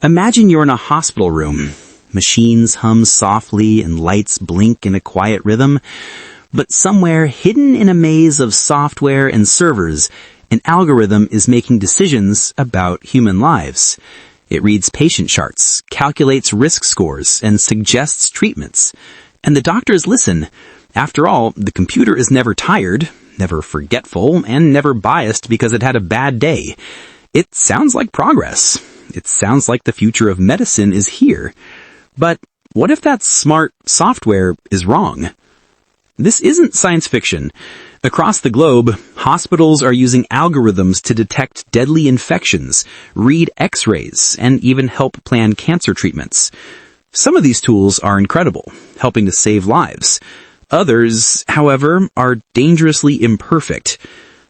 Imagine you're in a hospital room. Machines hum softly and lights blink in a quiet rhythm. But somewhere hidden in a maze of software and servers, an algorithm is making decisions about human lives. It reads patient charts, calculates risk scores, and suggests treatments. And the doctors listen. After all, the computer is never tired, never forgetful, and never biased because it had a bad day. It sounds like progress. It sounds like the future of medicine is here. But what if that smart software is wrong? This isn't science fiction. Across the globe, hospitals are using algorithms to detect deadly infections, read X-rays, and even help plan cancer treatments. Some of these tools are incredible, helping to save lives. Others, however, are dangerously imperfect.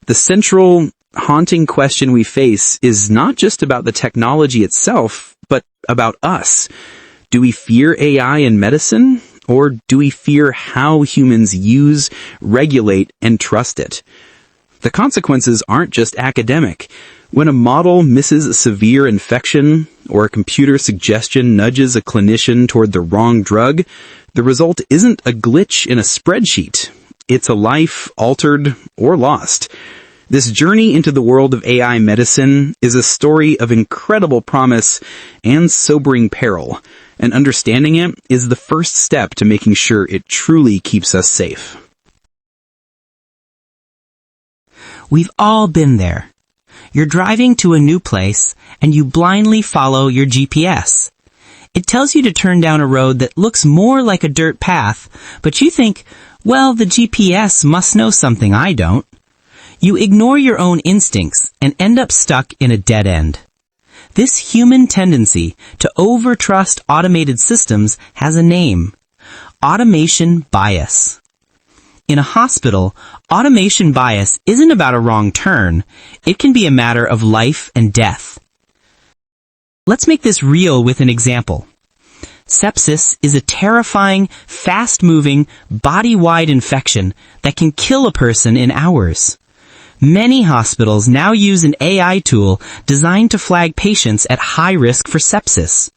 The central, haunting question we face is not just about the technology itself, but about us. Do we fear AI in medicine? Or do we fear how humans use, regulate, and trust it? The consequences aren't just academic. When a model misses a severe infection, or a computer suggestion nudges a clinician toward the wrong drug, the result isn't a glitch in a spreadsheet. It's a life altered or lost. This journey into the world of AI medicine is a story of incredible promise and sobering peril. And understanding it is the first step to making sure it truly keeps us safe. We've all been there. You're driving to a new place, and you blindly follow your GPS. It tells you to turn down a road that looks more like a dirt path, but you think, well, the GPS must know something I don't. You ignore your own instincts and end up stuck in a dead end. This human tendency to overtrust automated systems has a name: automation bias. In a hospital, automation bias isn't about a wrong turn. It can be a matter of life and death. Let's make this real with an example. Sepsis is a terrifying, fast-moving, body-wide infection that can kill a person in hours. Many hospitals now use an AI tool designed to flag patients at high risk for sepsis.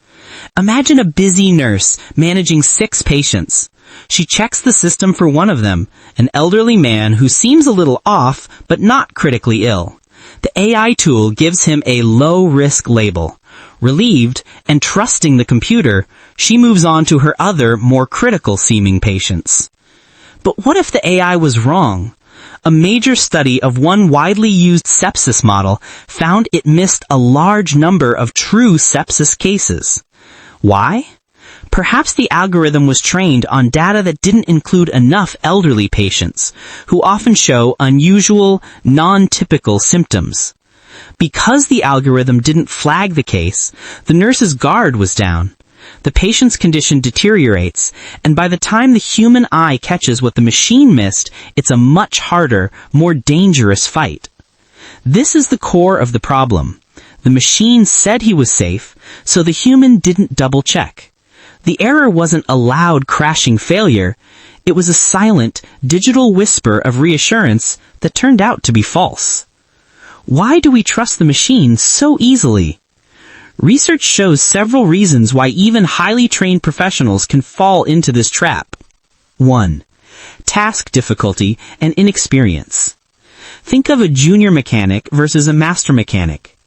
Imagine a busy nurse managing 6 patients. She checks the system for one of them, an elderly man who seems a little off but not critically ill. The AI tool gives him a low-risk label. Relieved and trusting the computer, she moves on to her other, more critical-seeming patients. But what if the AI was wrong? A major study of one widely used sepsis model found it missed a large number of true sepsis cases. Why? Perhaps the algorithm was trained on data that didn't include enough elderly patients, who often show unusual, non-typical symptoms. Because the algorithm didn't flag the case, the nurse's guard was down. The patient's condition deteriorates, and by the time the human eye catches what the machine missed, it's a much harder, more dangerous fight. This is the core of the problem. The machine said he was safe, so the human didn't double-check. The error wasn't a loud, crashing failure. It was a silent, digital whisper of reassurance that turned out to be false. Why do we trust the machine so easily? Research shows several reasons why even highly trained professionals can fall into this trap. 1. Task difficulty and inexperience. Think of a junior mechanic versus a master mechanic.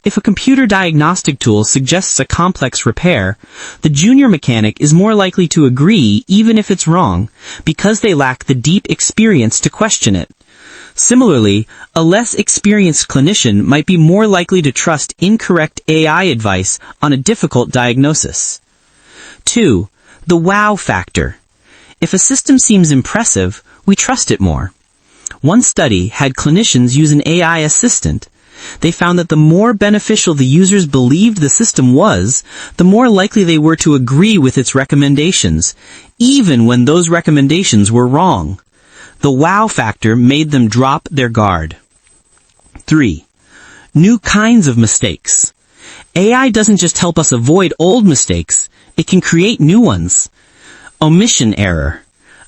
If a computer diagnostic tool suggests a complex repair, the junior mechanic is more likely to agree even if it's wrong, because they lack the deep experience to question it. Similarly, a less experienced clinician might be more likely to trust incorrect AI advice on a difficult diagnosis. 2. The wow factor. If a system seems impressive, we trust it more. One study had clinicians use an AI assistant. They found that the more beneficial the users believed the system was, the more likely they were to agree with its recommendations, even when those recommendations were wrong. The wow factor made them drop their guard. 3. New kinds of mistakes. AI doesn't just help us avoid old mistakes, it can create new ones. Omission error.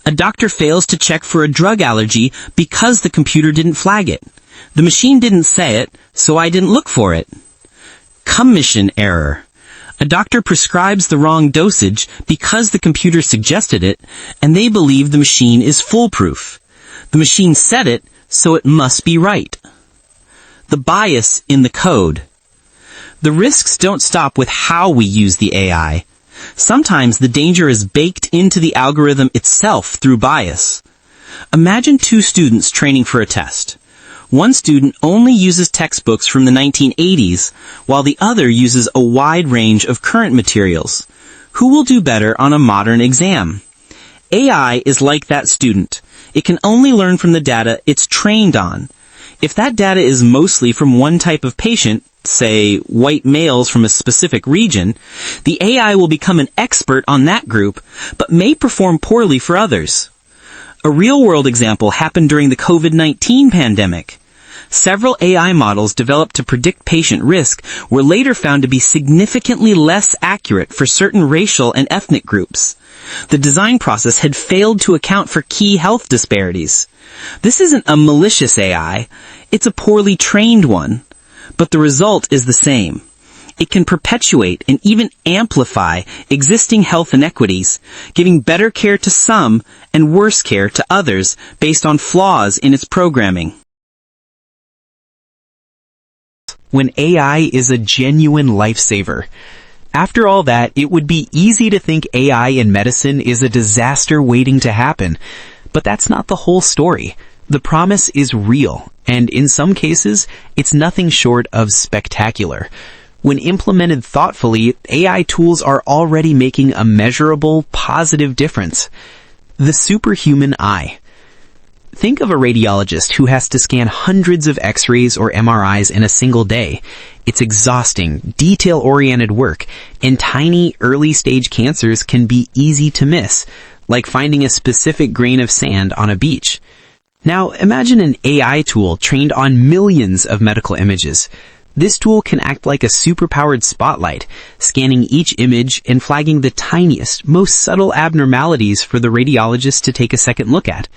A doctor fails to check for a drug allergy because the computer didn't flag it. The machine didn't say it, so I didn't look for it. Commission error. A doctor prescribes the wrong dosage because the computer suggested it, and they believe the machine is foolproof. The machine said it, so it must be right. The bias in the code. The risks don't stop with how we use the AI. Sometimes the danger is baked into the algorithm itself through bias. Imagine two students training for a test. One student only uses textbooks from the 1980s, while the other uses a wide range of current materials. Who will do better on a modern exam? AI is like that student. It can only learn from the data it's trained on. If that data is mostly from one type of patient, say white males from a specific region, the AI will become an expert on that group, but may perform poorly for others. A real-world example happened during the COVID-19 pandemic. Several AI models developed to predict patient risk were later found to be significantly less accurate for certain racial and ethnic groups. The design process had failed to account for key health disparities. This isn't a malicious AI, it's a poorly trained one, but the result is the same. It can perpetuate and even amplify existing health inequities, giving better care to some and worse care to others based on flaws in its programming. When AI is a genuine lifesaver. After all that, it would be easy to think AI in medicine is a disaster waiting to happen. But that's not the whole story. The promise is real, and in some cases, it's nothing short of spectacular. When implemented thoughtfully, AI tools are already making a measurable, positive difference. The superhuman eye. Think of a radiologist who has to scan hundreds of X-rays or MRIs in a single day. It's exhausting, detail-oriented work, and tiny, early-stage cancers can be easy to miss, like finding a specific grain of sand on a beach. Now, imagine an AI tool trained on millions of medical images. This tool can act like a superpowered spotlight, scanning each image and flagging the tiniest, most subtle abnormalities for the radiologist to take a second look at.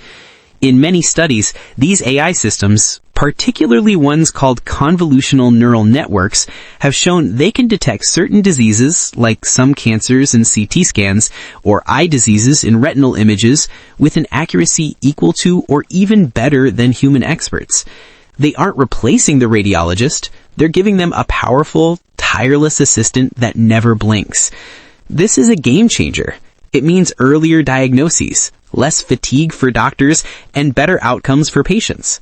In many studies, these AI systems, particularly ones called convolutional neural networks, have shown they can detect certain diseases, like some cancers in CT scans, or eye diseases in retinal images, with an accuracy equal to or even better than human experts. They aren't replacing the radiologist, they're giving them a powerful, tireless assistant that never blinks. This is a game changer. It means earlier diagnoses, less fatigue for doctors, and better outcomes for patients.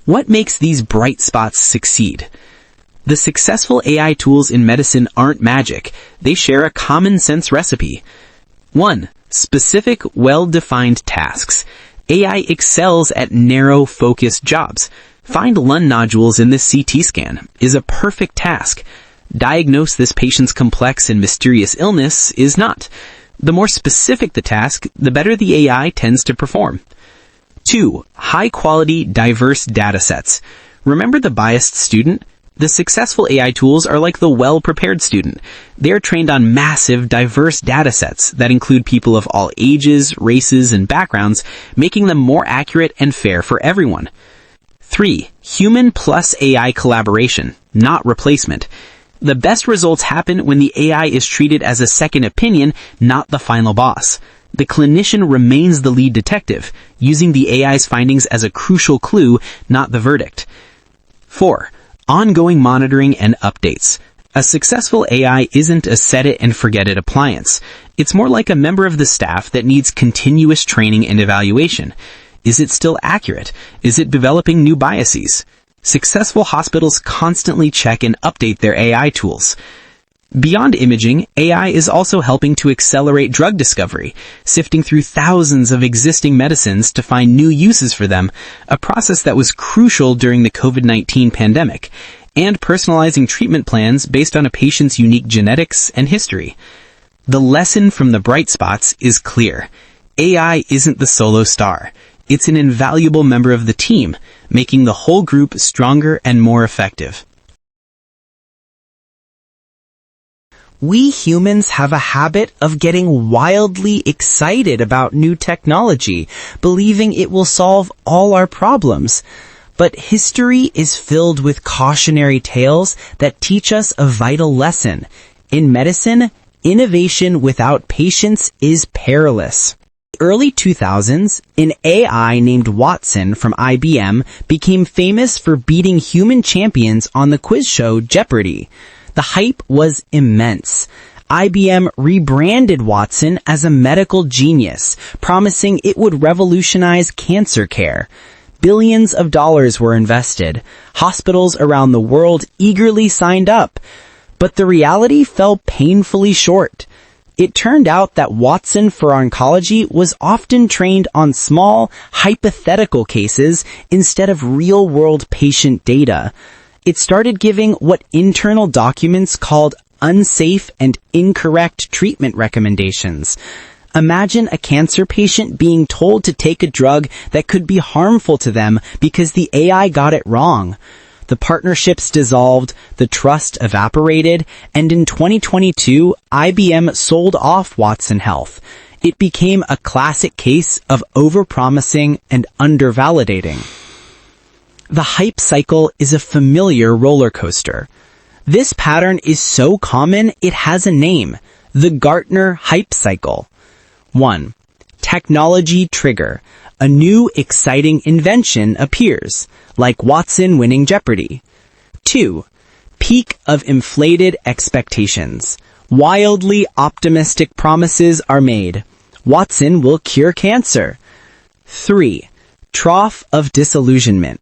What makes these bright spots succeed? The successful AI tools in medicine aren't magic. They share a common sense recipe. 1. Specific, well-defined tasks. AI excels at narrow, focused jobs. Find lung nodules in this CT scan is a perfect task. Diagnose this patient's complex and mysterious illness is not. The more specific the task, the better the AI tends to perform. 2. High-quality, diverse datasets. Remember the biased student? The successful AI tools are like the well-prepared student. They are trained on massive, diverse datasets that include people of all ages, races, and backgrounds, making them more accurate and fair for everyone. 3. Human plus AI collaboration, not replacement. The best results happen when the AI is treated as a second opinion, not the final boss. The clinician remains the lead detective, using the AI's findings as a crucial clue, not the verdict. 4. Ongoing monitoring and updates. A successful AI isn't a set-it-and-forget-it appliance. It's more like a member of the staff that needs continuous training and evaluation. Is it still accurate? Is it developing new biases? Successful hospitals constantly check and update their AI tools. Beyond imaging, AI is also helping to accelerate drug discovery, sifting through thousands of existing medicines to find new uses for them, a process that was crucial during the COVID-19 pandemic, and personalizing treatment plans based on a patient's unique genetics and history. The lesson from the bright spots is clear. AI isn't the solo star. It's an invaluable member of the team, making the whole group stronger and more effective. We humans have a habit of getting wildly excited about new technology, believing it will solve all our problems. But history is filled with cautionary tales that teach us a vital lesson. In medicine, innovation without patience is perilous. Early 2000s, an AI named Watson from IBM became famous for beating human champions on the quiz show Jeopardy! The hype was immense. IBM rebranded Watson as a medical genius, promising it would revolutionize cancer care. Billions of dollars were invested. Hospitals around the world eagerly signed up. But the reality fell painfully short. It turned out that Watson for oncology was often trained on small, hypothetical cases instead of real-world patient data. It started giving what internal documents called unsafe and incorrect treatment recommendations. Imagine a cancer patient being told to take a drug that could be harmful to them because the AI got it wrong. The partnerships dissolved, the trust evaporated, and in 2022, IBM sold off Watson Health. It became a classic case of overpromising and undervalidating. The hype cycle is a familiar roller coaster. This pattern is so common it has a name, the Gartner hype cycle. 1. Technology trigger. A new exciting invention appears, like Watson winning Jeopardy! 2. Peak of inflated expectations. Wildly optimistic promises are made. Watson will cure cancer. 3. Trough of disillusionment.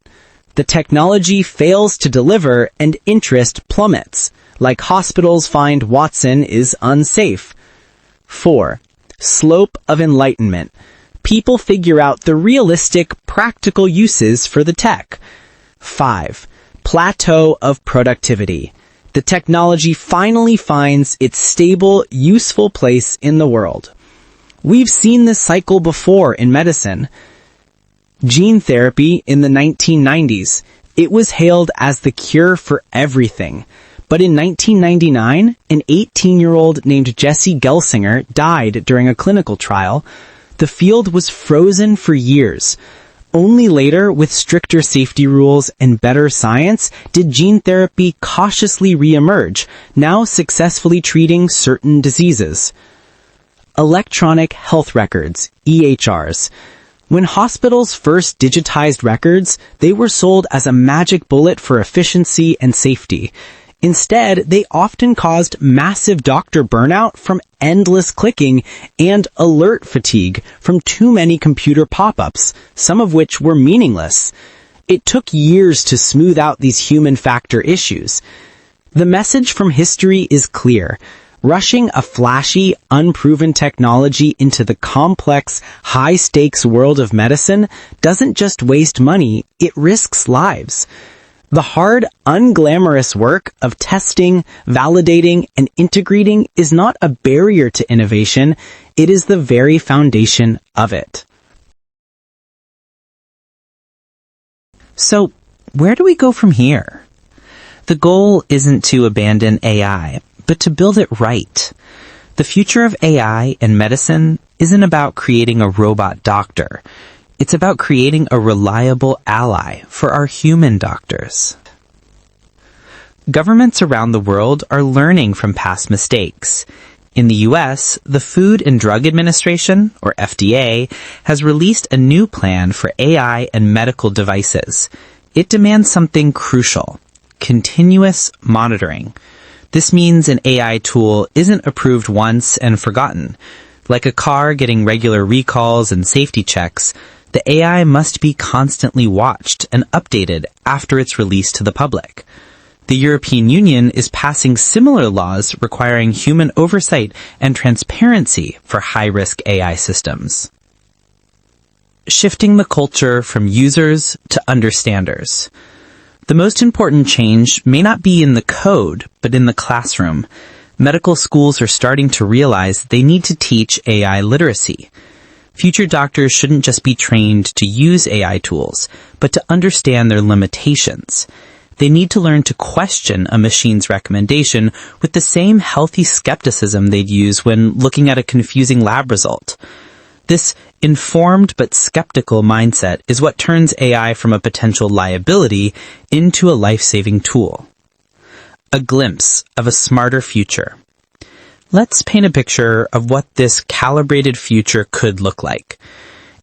The technology fails to deliver and interest plummets, like hospitals find Watson is unsafe. 4. Slope of enlightenment. People figure out the realistic, practical uses for the tech. 5. Plateau of productivity. The technology finally finds its stable, useful place in the world. We've seen this cycle before in medicine. Gene therapy in the 1990s. It was hailed as the cure for everything. But in 1999, an 18-year-old named Jesse Gelsinger died during a clinical trial. The field was frozen for years. Only later, with stricter safety rules and better science, did gene therapy cautiously re-emerge, now successfully treating certain diseases. Electronic health records, EHRs. When hospitals first digitized records, they were sold as a magic bullet for efficiency and safety. Instead, they often caused massive doctor burnout from endless clicking and alert fatigue from too many computer pop-ups, some of which were meaningless. It took years to smooth out these human factor issues. The message from history is clear. Rushing a flashy, unproven technology into the complex, high-stakes world of medicine doesn't just waste money, it risks lives. The hard, unglamorous work of testing, validating, and integrating is not a barrier to innovation, it is the very foundation of it. So, where do we go from here? The goal isn't to abandon AI, but to build it right. The future of AI and medicine isn't about creating a robot doctor. It's about creating a reliable ally for our human doctors. Governments around the world are learning from past mistakes. In the US, the Food and Drug Administration, or FDA, has released a new plan for AI and medical devices. It demands something crucial: continuous monitoring. This means an AI tool isn't approved once and forgotten. Like a car getting regular recalls and safety checks, the AI must be constantly watched and updated after it's released to the public. The European Union is passing similar laws requiring human oversight and transparency for high-risk AI systems. Shifting the culture from users to understanders. The most important change may not be in the code, but in the classroom. Medical schools are starting to realize they need to teach AI literacy. Future doctors shouldn't just be trained to use AI tools, but to understand their limitations. They need to learn to question a machine's recommendation with the same healthy skepticism they'd use when looking at a confusing lab result. This informed but skeptical mindset is what turns AI from a potential liability into a life-saving tool. A glimpse of a smarter future. Let's paint a picture of what this calibrated future could look like.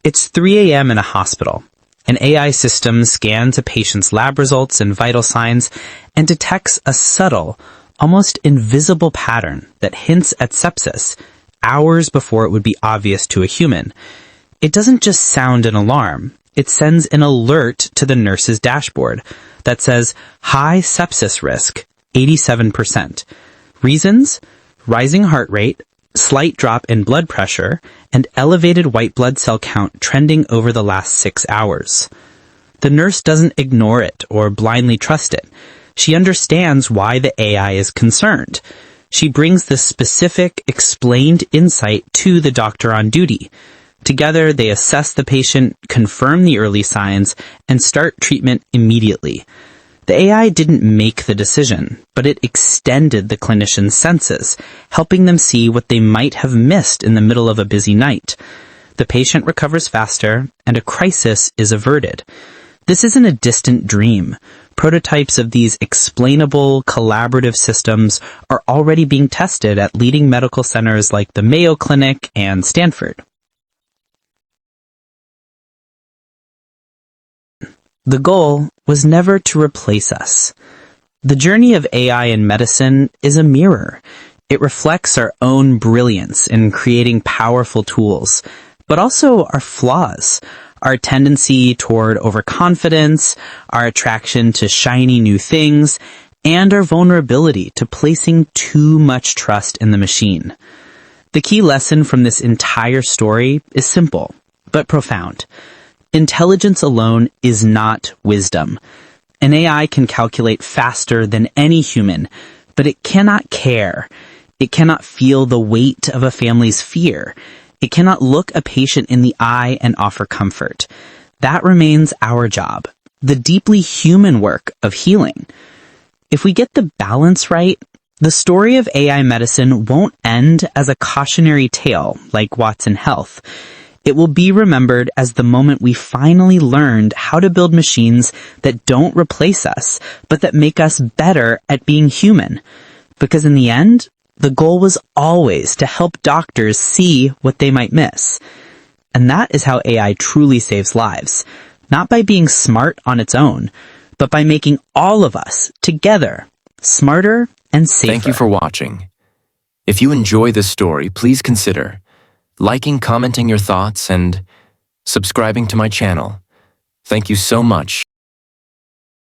It's 3 a.m. in a hospital. An AI system scans a patient's lab results and vital signs and detects a subtle, almost invisible pattern that hints at sepsis hours before it would be obvious to a human. It doesn't just sound an alarm. It sends an alert to the nurse's dashboard that says high sepsis risk, 87%. Reasons? Rising heart rate, slight drop in blood pressure, and elevated white blood cell count trending over the last 6 hours. The nurse doesn't ignore it or blindly trust it. She understands why the AI is concerned. She brings the specific, explained insight to the doctor on duty. Together, they assess the patient, confirm the early signs, and start treatment immediately. The AI didn't make the decision, but it extended the clinician's senses, helping them see what they might have missed in the middle of a busy night. The patient recovers faster, and a crisis is averted. This isn't a distant dream. Prototypes of these explainable, collaborative systems are already being tested at leading medical centers like the Mayo Clinic and Stanford. The goal was never to replace us. The journey of AI in medicine is a mirror. It reflects our own brilliance in creating powerful tools, but also our flaws, our tendency toward overconfidence, our attraction to shiny new things, and our vulnerability to placing too much trust in the machine. The key lesson from this entire story is simple, but profound. Intelligence alone is not wisdom. An AI can calculate faster than any human, but it cannot care. It cannot feel the weight of a family's fear. It cannot look a patient in the eye and offer comfort. That remains our job, the deeply human work of healing. If we get the balance right, the story of AI medicine won't end as a cautionary tale like Watson Health. It will be remembered as the moment we finally learned how to build machines that don't replace us, but that make us better at being human. Because in the end, the goal was always to help doctors see what they might miss. And that is how AI truly saves lives. Not by being smart on its own, but by making all of us, together, smarter and safer. Thank you for watching. If you enjoy this story, please consider liking, commenting your thoughts, and subscribing to my channel. Thank you so much.